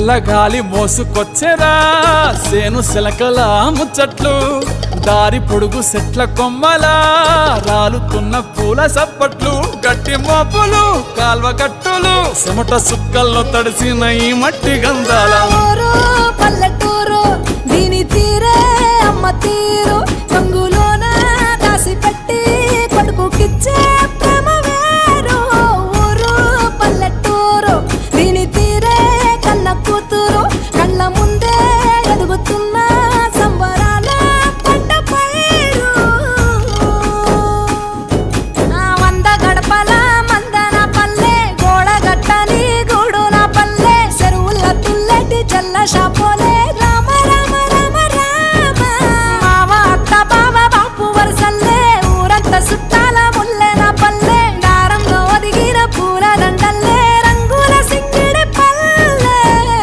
చల్లగాలి మోసుకొచ్చెరా సేను శిలకల ముచ్చట్లు దారి పొడుగు సెట్ల కొమ్మలా రాలుతున్న పూల సప్పట్లు గట్టి మోపులు కాల్వ గట్టులు చెమట సుక్కల్లో తడిసిన ఈ మట్టి గంధాల పల్లెటూరు దీని తీరే అమ్మ తీరు కంగులోన దాసి పెట్టి కొడుకుకిచ్చే ప్రేమ వేరు ఊరు పల్లెటూరు దీని తీరే కన్న కూతురు కళ్ళ ముందే ఎదుగుతున్న సంబరాల పంట పైరు వంద గడపల మందన పల్లె గోడ గట్టని గూడున పల్లె చెరువుల తుల్లటి చల్ల షాపోలే